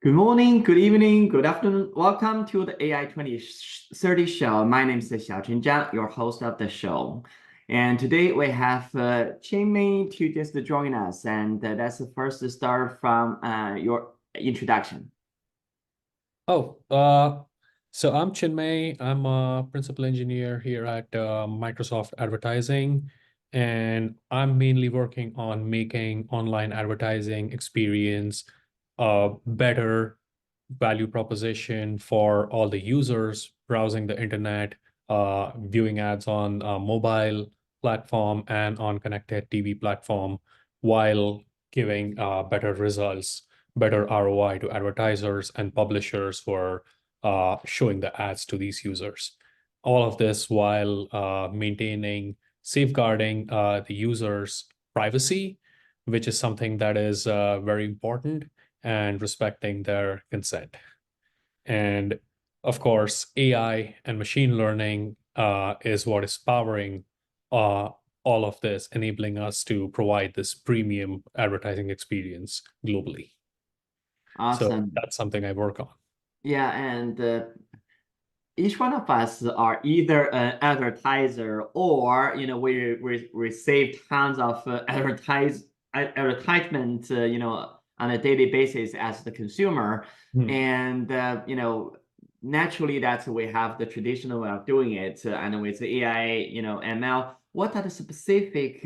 Good morning, good evening, good afternoon. Welcome to the AI 2030 show. My name is Xiaochen Zhang, your host of the show. And today we have Chinmay to just join us. And let's first start from your introduction. So I'm Chinmay. I'm a principal engineer here at Microsoft Advertising, and I'm mainly working on making online advertising experience a better value proposition for all the users browsing the internet, viewing ads on mobile platform and on connected TV platform, while giving better results, better ROI to advertisers and publishers for showing the ads to these users. All of this while maintaining, safeguarding the user's privacy, which is something that is very important, and respecting their consent. And of course, AI and machine learning is what is powering all of this, enabling us to provide this premium advertising experience globally. So Awesome. that's something I work on. Yeah, and each one of us are either an advertiser or we receive tons of advertisement on a daily basis as the consumer. And naturally that's we have the traditional way of doing it, and with AI, ML, what are the specific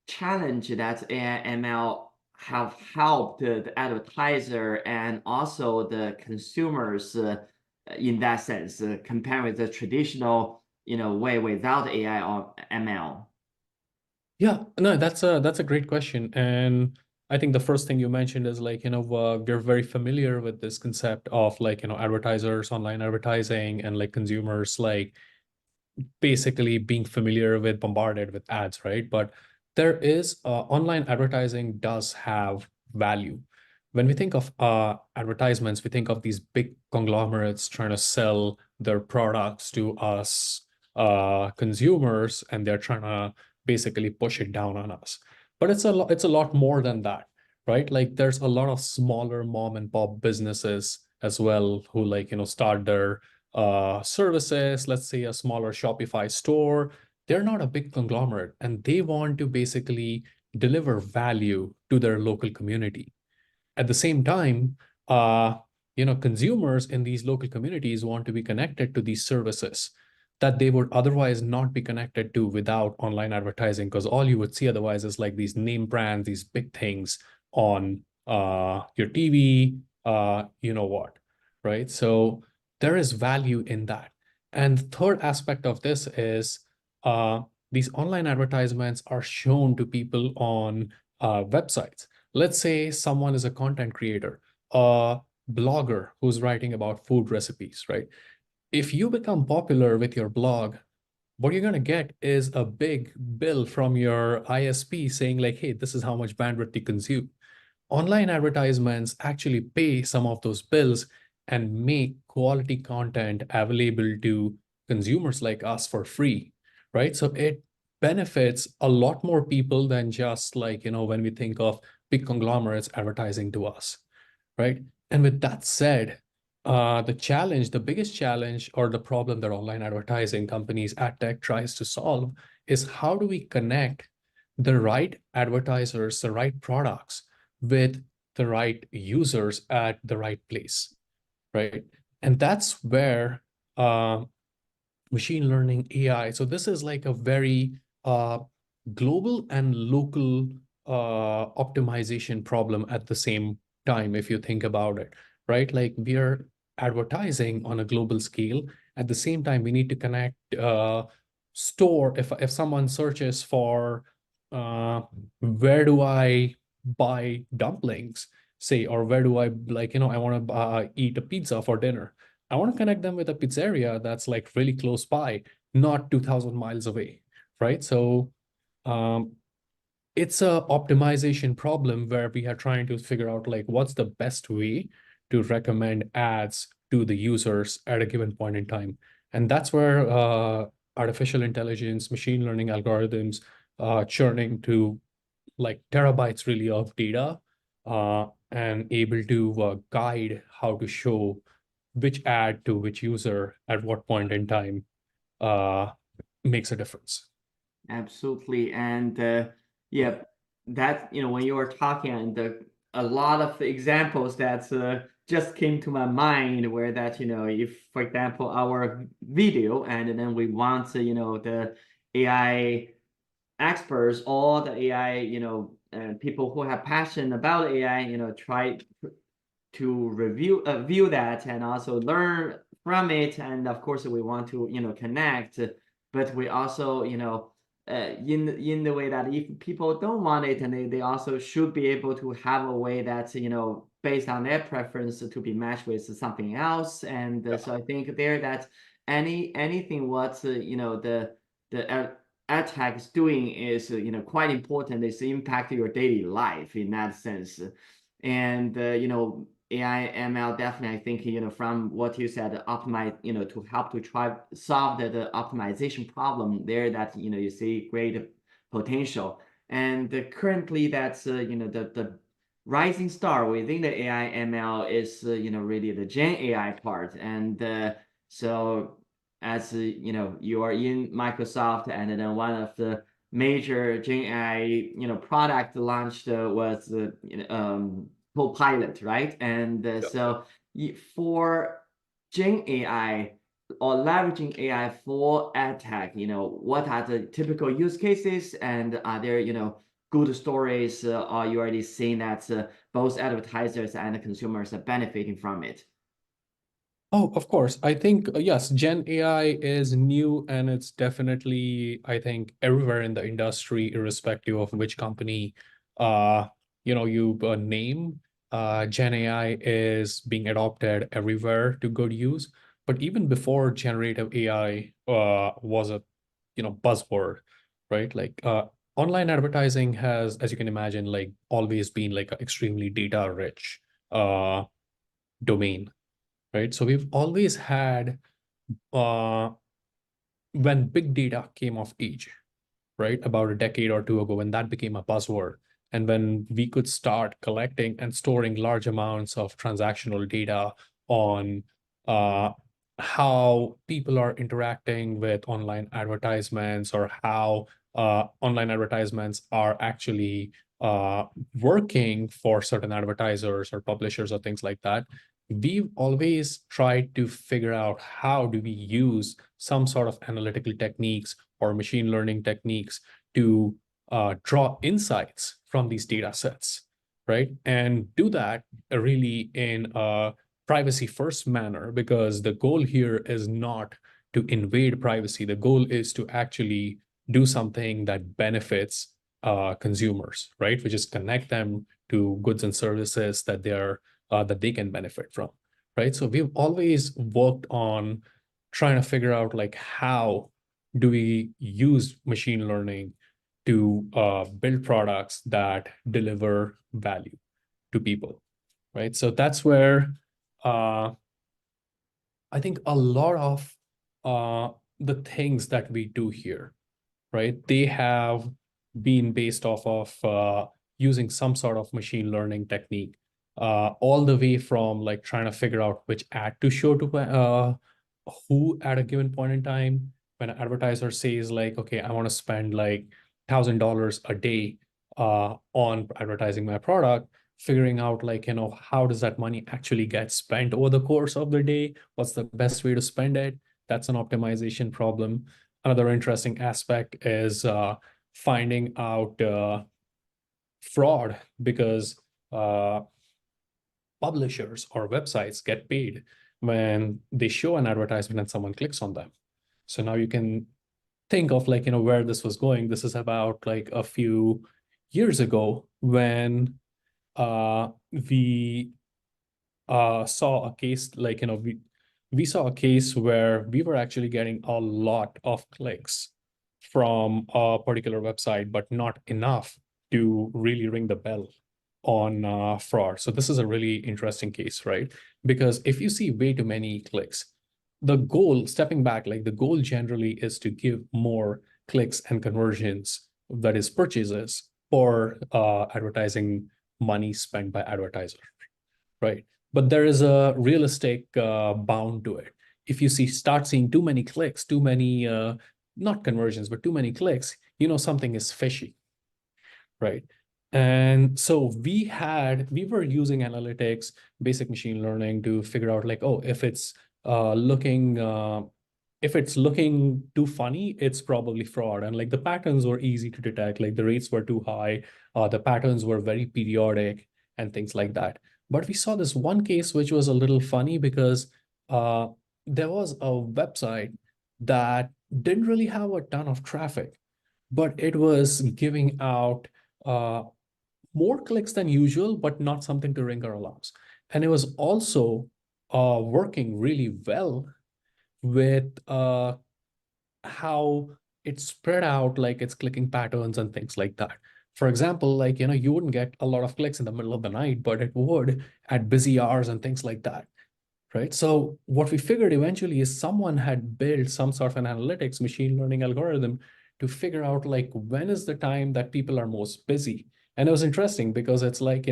challenge that AI ML have helped the advertiser and also the consumers in that sense, compared with the traditional, way without AI or ML? Yeah, no, that's a great question. And I think the first thing you mentioned is we're very familiar with this concept of advertisers, online advertising, and consumers basically being familiar with bombarded with ads, right? But there is online advertising does have value. When we think of advertisements, we think of these big conglomerates trying to sell their products to us consumers, and they're trying to basically push it down on us. But it's a lot more than that, right? Like there's a lot of smaller mom and pop businesses as well who start their services. Let's say a smaller Shopify store. They're not a big conglomerate, and they want to basically deliver value to their local community. At the same time, consumers in these local communities want to be connected to these services that they would otherwise not be connected to without online advertising, because all you would see otherwise is like these name brands, these big things on your TV, you know what, right? So there is value in that. And the third aspect of this is these online advertisements are shown to people on websites. Let's say someone is a content creator, a blogger who's writing about food recipes, right? If you become popular with your blog, what you're going to get is a big bill from your ISP saying like, hey, this is how much bandwidth you consume. Online advertisements actually pay some of those bills and make quality content available to consumers like us for free, right? So it benefits a lot more people than just when we think of big conglomerates advertising to us, right? And with that said, the biggest challenge or the problem that online advertising companies, ad tech tries to solve is how do we connect the right advertisers, the right products with the right users at the right place, right? And that's where machine learning, AI. So this is like a very global and local optimization problem at the same time, if you think about it, right? Like we are advertising on a global scale. At the same time, we need to connect store. If someone searches for where do I buy dumplings, say, or where do I I want to eat a pizza for dinner. I want to connect them with a pizzeria that's like really close by, not 2,000 miles away, right? So it's a optimization problem where we are trying to figure out like what's the best way to recommend ads to the users at a given point in time. And that's where artificial intelligence, machine learning algorithms churning to like terabytes really of data and able to guide how to show which ad to which user at what point in time makes a difference. Absolutely. And yeah, that, when you were talking, and a lot of examples that just came to my mind where that, if, for example, our video, and then we want, the AI experts, all the AI, people who have passion about AI, try to view that and also learn from it. And of course, we want to, connect, but we also, in the way that if people don't want it, and they also should be able to have a way that, based on their preference, to be matched with something else. And so I think there that anything what the ad tech is doing is quite important. It's impact your daily life in that sense. And AI ML definitely, I think, from what you said, optimize, to help to try solve the optimization problem there, that you see great potential. And currently, that's the rising star within the AI ML is really the Gen AI part. And so as you are in Microsoft, and then one of the major Gen AI product launched was Copilot, right? And so for Gen AI, or leveraging AI for ad tech, what are the typical use cases, and are there good stories? Are you already seeing that both advertisers and consumers are benefiting from it? Oh, of course. I think, yes, Gen AI is new, and it's definitely, I think, everywhere in the industry, irrespective of which company you name. Gen AI is being adopted everywhere to good use. But even before generative AI was a buzzword, right? Like online advertising has, as you can imagine, like always been like an extremely data rich domain, right? So we've always had, uh, when big data came of age, right, about a decade or two ago, when that became a buzzword, and when we could start collecting and storing large amounts of transactional data on uh, how people are interacting with online advertisements, or how online advertisements are actually working for certain advertisers or publishers or things like that, we've always tried to figure out how do we use some sort of analytical techniques or machine learning techniques to draw insights from these data sets, right? And do that really in a privacy first manner, because the goal here is not to invade privacy. The goal is to actually do something that benefits consumers, right? Which is connect them to goods and services that they can benefit from, right? So we've always worked on trying to figure out like how do we use machine learning to build products that deliver value to people, right? So that's where uh, I think a lot of the things that we do here, right, they have been based off of using some sort of machine learning technique, all the way from like trying to figure out which ad to show to who at a given point in time. When an advertiser says like, okay, I want to spend like $1,000 a day on advertising my product, figuring out like, how does that money actually get spent over the course of the day? What's the best way to spend it? That's an optimization problem. Another interesting aspect is finding out fraud, because publishers or websites get paid when they show an advertisement and someone clicks on them. So now you can think of like, where this was going. This is about like a few years ago when we saw a case like, we saw a case where we were actually getting a lot of clicks from a particular website, but not enough to really ring the bell on fraud. So this is a really interesting case, right? Because if you see way too many clicks, the goal, stepping back, like the goal generally is to give more clicks and conversions, that is purchases, for advertising money spent by advertisers, right? But there is a realistic bound to it. If you start seeing too many clicks, too many not conversions, but too many clicks, something is fishy, right? And so we were using analytics, basic machine learning to figure out like, oh, if it's looking too funny, it's probably fraud. And like the patterns were easy to detect, like the rates were too high, the patterns were very periodic and things like that. But we saw this one case which was a little funny because there was a website that didn't really have a ton of traffic, but it was giving out uh, more clicks than usual, but not something to ring our alarms. And it was also working really well with how it spread out, like its clicking patterns and things like that. For example, like, you wouldn't get a lot of clicks in the middle of the night, but it would at busy hours and things like that, right? So what we figured eventually is someone had built some sort of an analytics machine learning algorithm to figure out like when is the time that people are most busy. And it was interesting because it's like,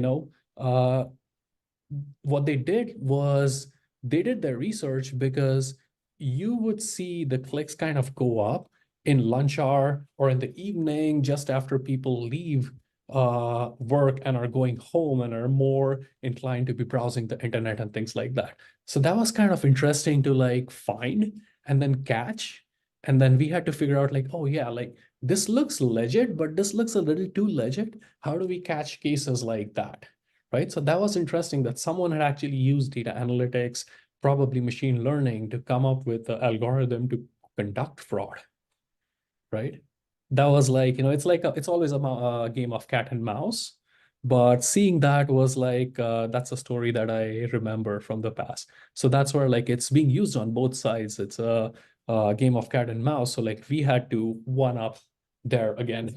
what they did was they did their research because you would see the clicks kind of go up in lunch hour or in the evening just after people leave work and are going home and are more inclined to be browsing the internet and things like that. So that was kind of interesting to like find and then catch. And then we had to figure out like, oh yeah, like this looks legit, but this looks a little too legit. How do we catch cases like that? Right? So that was interesting that someone had actually used data analytics, probably machine learning, to come up with an algorithm to conduct fraud, right? That was like, it's always a game of cat and mouse, but seeing that was like, that's a story that I remember from the past. So that's where like it's being used on both sides. It's a game of cat and mouse. So like we had to one up there again.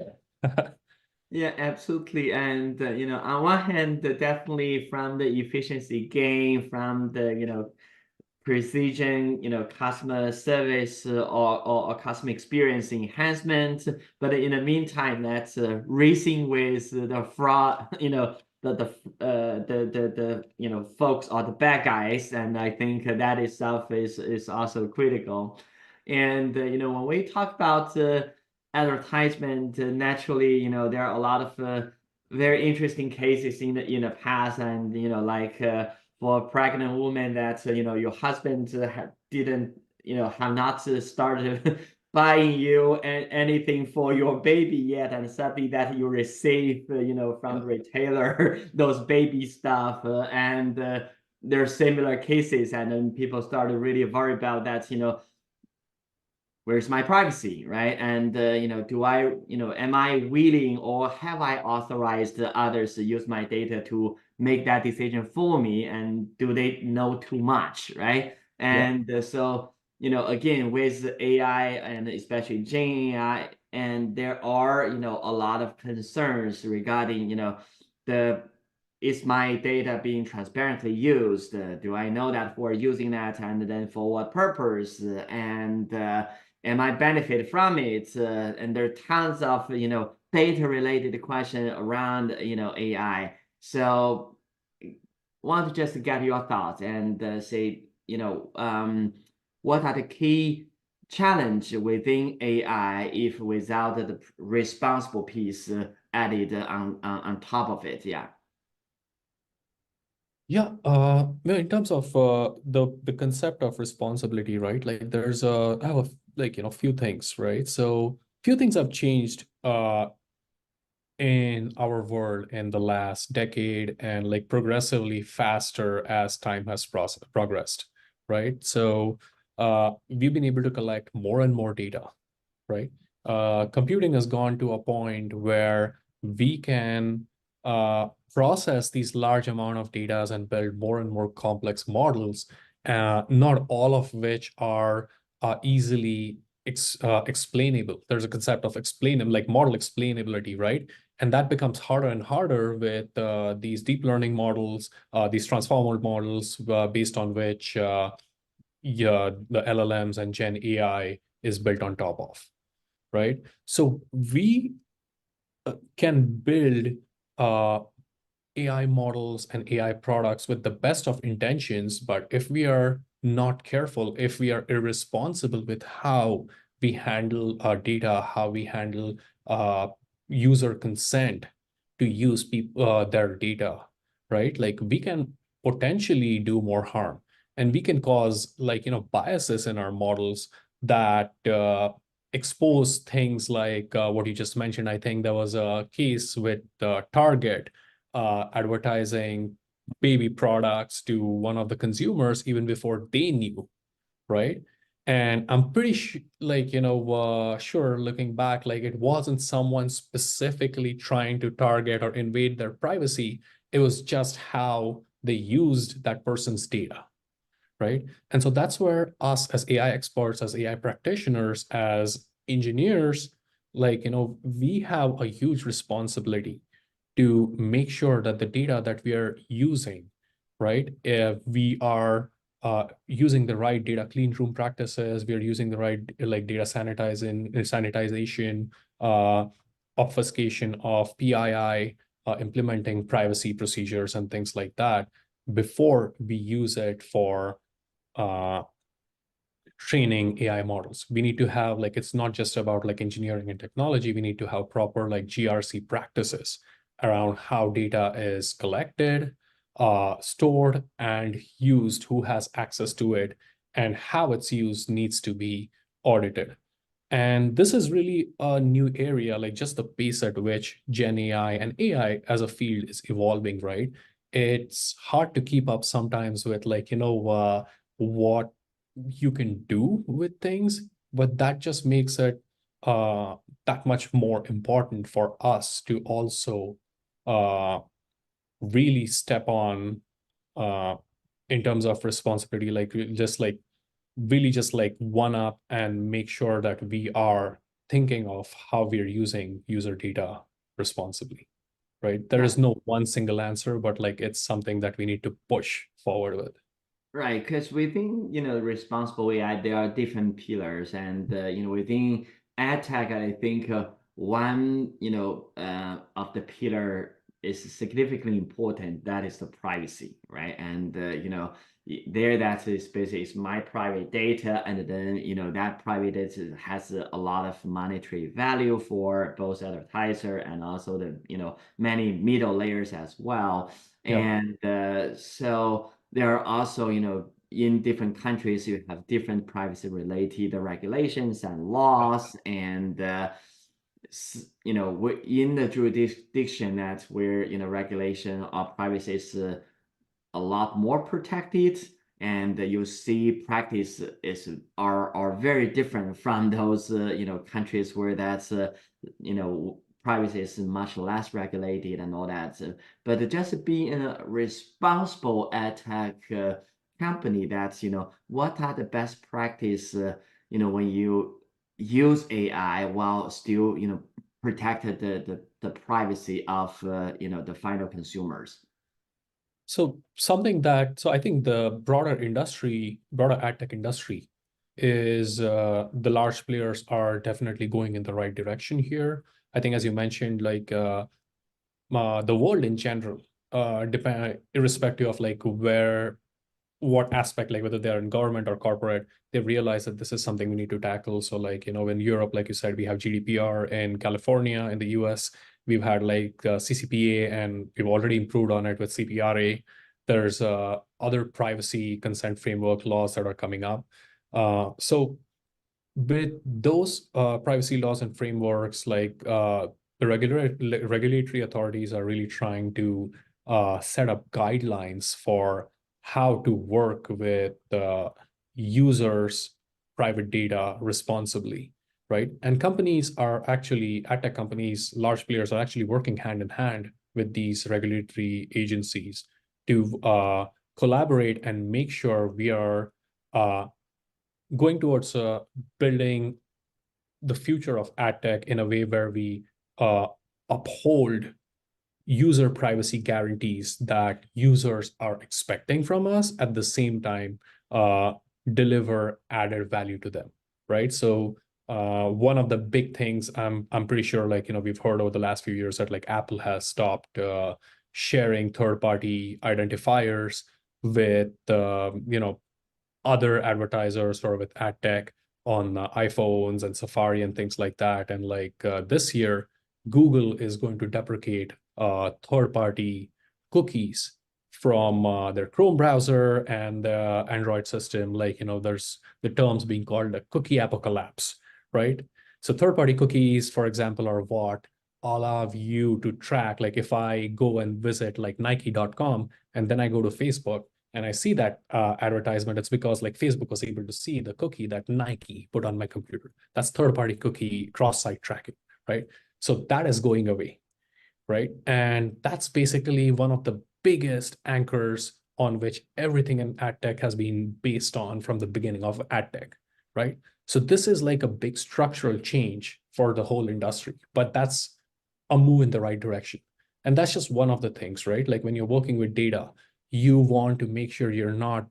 Yeah, absolutely. And on one hand, definitely from the efficiency gain, from the precision, customer service or customer experience enhancement. But in the meantime, that's racing with the fraud, the folks are the bad guys, and I think that itself is also critical. And when we talk about advertisement, naturally, there are a lot of very interesting cases in the past, and like for a pregnant woman that your husband didn't have not started buying you anything for your baby yet, and suddenly that you receive from the retailer those baby stuff, and there are similar cases, and then people started really worry about that, where's my privacy, right? And do I, am I willing or have I authorized others to use my data to make that decision for me? And do they know too much, right? And so, again, with AI and especially Gen AI, and there are, a lot of concerns regarding, the is my data being transparently used? Do I know that for using that, and then for what purpose? And am I benefit from it? And there are tons of data related question around AI. So want to just get your thoughts and say what are the key challenge within AI if without the responsible piece added on top of it? Yeah. Yeah, in terms of the concept of responsibility, right? Like there's I have few things, right? So few things have changed in our world in the last decade and like progressively faster as time has progressed, right? So we've been able to collect more and more data, right? Computing has gone to a point where we can process these large amount of data and build more and more complex models, not all of which are easily explainable. There's a concept of like model explainability, right? And that becomes harder and harder with these deep learning models, these transformer models based on which the LLMs and Gen AI is built on top of, right? So we can build AI models and AI products with the best of intentions, but if we are not careful, if we are irresponsible with how we handle our data, how we handle user consent to use their data, right? Like we can potentially do more harm, and we can cause biases in our models that expose things like what you just mentioned. I think there was a case with Target advertising baby products to one of the consumers even before they knew, right? And I'm pretty sure looking back, like it wasn't someone specifically trying to target or invade their privacy. It was just how they used that person's data, right? And so that's where us as AI experts, as AI practitioners, as engineers, we have a huge responsibility to make sure that the data that we are using, right, if we are using the right data clean room practices, we are using the right data sanitization, obfuscation of PII, implementing privacy procedures and things like that before we use it for training AI models. We need to have it's not just about engineering and technology. We need to have proper GRC practices around how data is collected, stored, and used, who has access to it, and how it's used needs to be audited. And this is really a new area, just the pace at which Gen AI and AI as a field is evolving, right? It's hard to keep up sometimes with what you can do with things, but that just makes it that much more important for us to also really step on in terms of responsibility, really just one up and make sure that we are thinking of how we are using user data responsibly, right? There is no one single answer, but it's something that we need to push forward with. Right, because within responsible AI, there are different pillars, and within ad tech, I think one of the pillar is significantly important. That is the privacy, right? And there that is basically is my private data, and then that private data has a lot of monetary value for both advertiser and also the many middle layers as well. Yeah. And so there are also, in different countries, you have different privacy related regulations and laws. And, in the jurisdiction that's where, regulation of privacy is a lot more protected. And you see practice are very different from those, countries where that's, privacy is much less regulated and all that. But just being a responsible ad tech company, that's what are the best practice when you use AI while still protected the privacy of the final consumers. So I think the broader ad tech industry is the large players are definitely going in the right direction here. I think, as you mentioned, the world in general, irrespective of what aspect, whether they're in government or corporate, they realize that this is something we need to tackle. So in Europe, like you said, we have GDPR. In California, in the US, we've had CCPA, and we've already improved on it with CPRA. There's other privacy consent framework laws that are coming up. So with those privacy laws and frameworks, the regulatory authorities are really trying to set up guidelines for how to work with users' private data responsibly, right? And companies are actually, ad tech companies, large players are actually working hand in hand with these regulatory agencies to collaborate and make sure we are going towards building the future of ad tech in a way where we uphold user privacy guarantees that users are expecting from us, at the same time deliver added value to them, right? So one of the big things I'm pretty sure we've heard over the last few years that Apple has stopped sharing third-party identifiers with other advertisers or with ad tech on iPhones and Safari and things like that. And like this year, Google is going to deprecate third-party cookies from their Chrome browser and the Android system. Like, there's the terms being called a cookie apocalypse, right? So third-party cookies, for example, are what allow you to track, like if I go and visit like Nike.com and then I go to Facebook and I see that advertisement, it's because like Facebook was able to see the cookie that Nike put on my computer. That's third-party cookie cross-site tracking, right? So that is going away, right? And that's basically one of the biggest anchors on which everything in ad tech has been based on from the beginning of ad tech, right? So this is like a big structural change for the whole industry, but that's a move in the right direction. And that's just one of the things, right? Like when you're working with data, you want to make sure you're not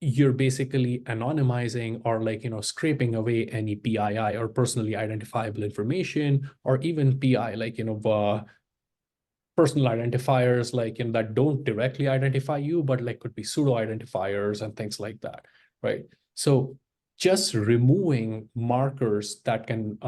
you're basically anonymizing or like scraping away any PII or personally identifiable information, or even PI, like personal identifiers, like that don't directly identify you, but like could be pseudo identifiers and things like that, right? So just removing markers that can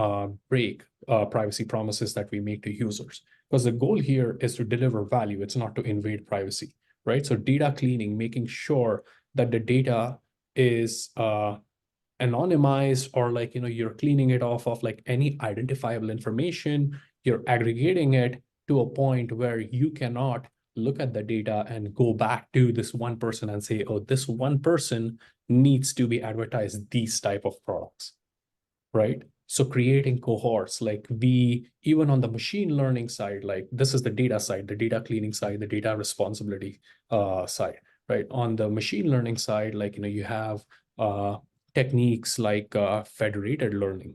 break privacy promises that we make to users, because the goal here is to deliver value. It's not to invade privacy, right? So data cleaning, making sure that the data is anonymized, or like you're cleaning it off of like any identifiable information, you're aggregating it to a point where you cannot look at the data and go back to this one person and say, oh, this one person needs to be advertised these type of products, right? So creating cohorts, like even on the machine learning side, like this is the data side, the data cleaning side, the data responsibility side, right? On the machine learning side, like, you have techniques like federated learning,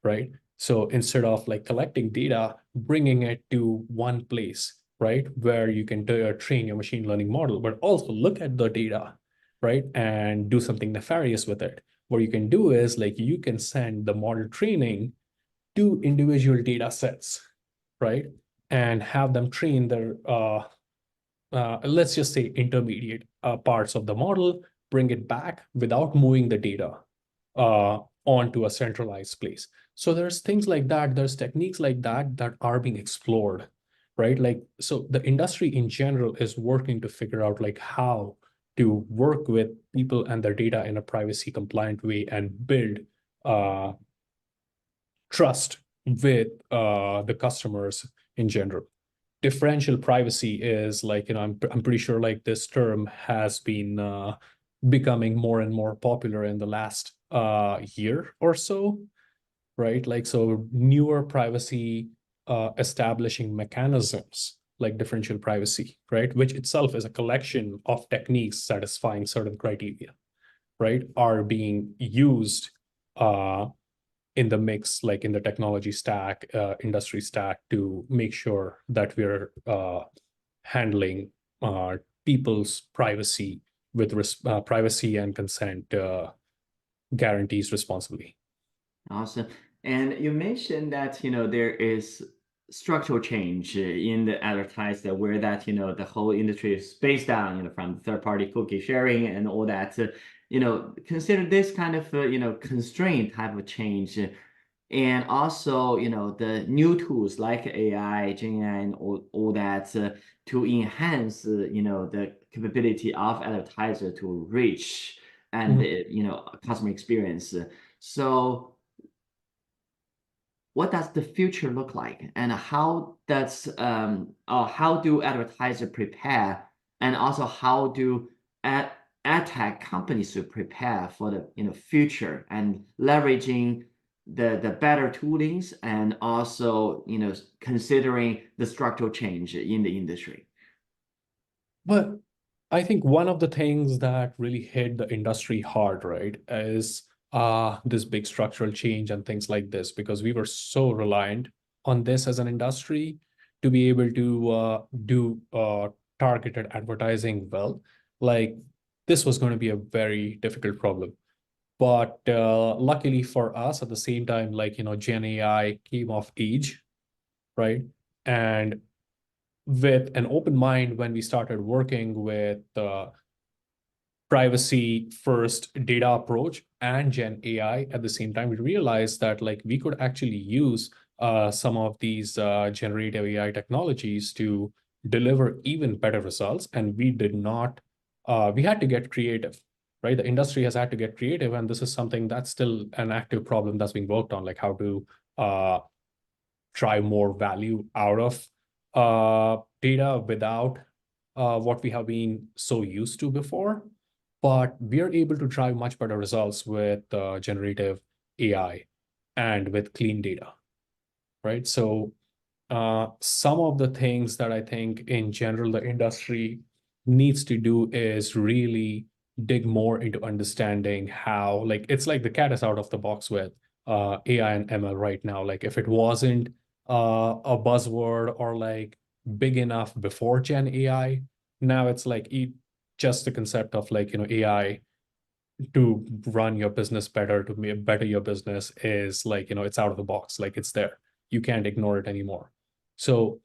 right? So instead of like collecting data, bringing it to one place, right, where you can train your machine learning model, but also look at the data, right, and do something nefarious with it. What you can do is like you can send the model training to individual data sets, right, and have them train their let's just say intermediate parts of the model, bring it back without moving the data onto a centralized place. So there's things like that, there's techniques like that that are being explored, right? Like, so the industry in general is working to figure out like how to work with people and their data in a privacy compliant way and build trust with the customers in general. Differential privacy is like, I'm pretty sure like this term has been becoming more and more popular in the last year or so, right? Like, so newer privacy establishing mechanisms like differential privacy, right, which itself is a collection of techniques satisfying certain criteria, right, are being used in the mix, like in the technology stack, industry stack, to make sure that we're handling people's privacy with privacy and consent guarantees responsibly. Awesome. And you mentioned that, there is structural change in the advertiser, where that, the whole industry is based on, from third-party cookie sharing and all that. Consider this kind of, constraint type of change. And also, the new tools like AI, Gen AI, and all that to enhance, the capability of advertiser to reach and, customer experience. So what does the future look like, and how do advertisers prepare, and also how do ad tech companies to prepare for the future, and leveraging the better toolings, and also considering the structural change in the industry? But I think one of the things that really hit the industry hard, right, is this big structural change and things like this, because we were so reliant on this as an industry to be able to do targeted advertising well. Like, this was going to be a very difficult problem. But luckily for us, at the same time, like, Gen AI came of age, right? And with an open mind, when we started working with the privacy first data approach and Gen AI at the same time, we realized that like we could actually use some of these generative AI technologies to deliver even better results. And we did not, we had to get creative, right? The industry has had to get creative. And this is something that's still an active problem that's being worked on, like how to drive more value out of data without what we have been so used to before. But we are able to drive much better results with generative AI and with clean data, right? So some of the things that I think in general the industry needs to do is really dig more into understanding how, like, it's like the cat is out of the box with AI and ML right now. Like if it wasn't a buzzword or like big enough before Gen AI, now it's like just the concept of like, AI to run your business better, to better your business is like, it's out of the box, like it's there. You can't ignore it anymore. So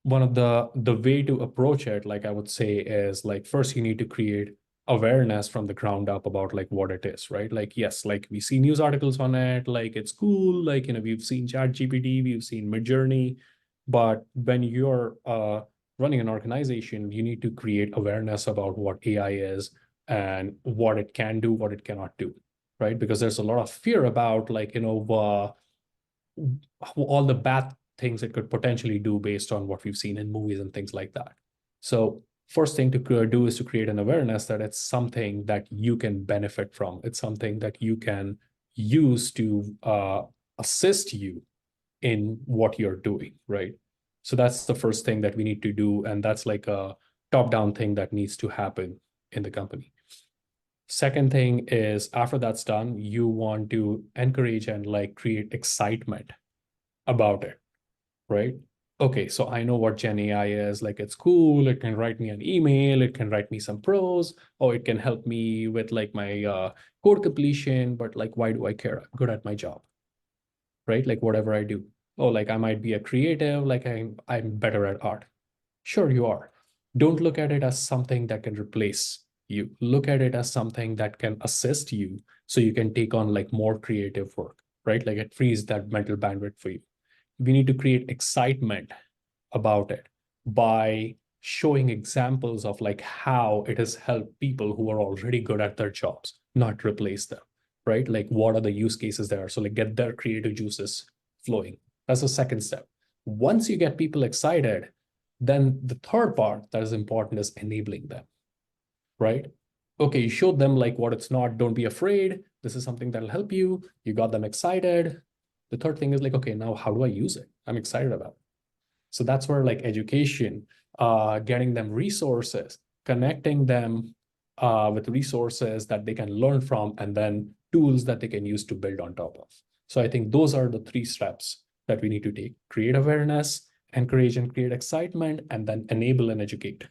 one of the way to approach it, like I would say, is like first you need to create awareness from the ground up about like what it is, right? Like, yes, like we see news articles on it, like it's cool, like, we've seen ChatGPT, we've seen Midjourney, but when you're running an organization, you need to create awareness about what AI is and what it can do, what it cannot do, right? Because there's a lot of fear about like, all the bad things it could potentially do based on what we've seen in movies and things like that. So first thing to do is to create an awareness that it's something that you can benefit from. It's something that you can use to assist you in what you're doing, right? So that's the first thing that we need to do. And that's like a top-down thing that needs to happen in the company. Second thing is, after that's done, you want to encourage and like create excitement about it, right? Okay, so I know what Gen AI is, like it's cool, it can write me an email, it can write me some prose, or it can help me with like my code completion, but like, why do I care? I'm good at my job, right? Like whatever I do. Oh, like I might be a creative, like I'm better at art. Sure, you are. Don't look at it as something that can replace you. Look at it as something that can assist you so you can take on like more creative work, right? Like it frees that mental bandwidth for you. We need to create excitement about it by showing examples of like how it has helped people who are already good at their jobs, not replace them, right? Like what are the use cases there? So like get their creative juices flowing. That's the second step. Once you get people excited, then the third part that is important is enabling them, right? Okay, you showed them like what it's not, don't be afraid. This is something that'll help you. You got them excited. The third thing is like, okay, now how do I use it? I'm excited about it. So that's where like education, getting them resources, connecting them with resources that they can learn from, and then tools that they can use to build on top of. So I think those are the three steps that we need to take: create awareness, encourage and create excitement, and then enable and educate.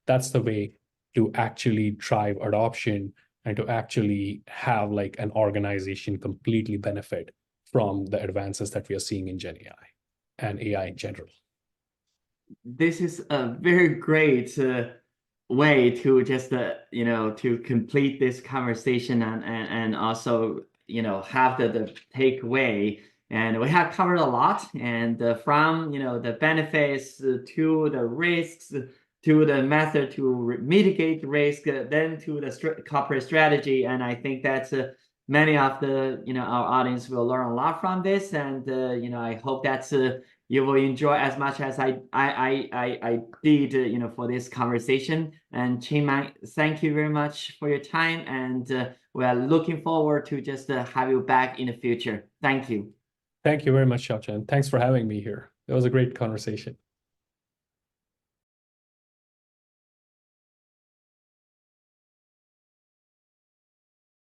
That's the way to actually drive adoption and to actually have like an organization completely benefit from the advances that we are seeing in Gen AI and AI in general. This is a very great way to just to complete this conversation and also have the takeaway. And we have covered a lot, and from the benefits to the risks to the method to mitigate risk, then to the corporate strategy. And I think that's many of the our audience will learn a lot from this, and I hope that's you will enjoy as much as I did for this conversation. And Chinmay, thank you very much for your time, and we are looking forward to just have you back in the future. Thank you. Thank you very much, Xiaochen. Thanks for having me here. It was a great conversation.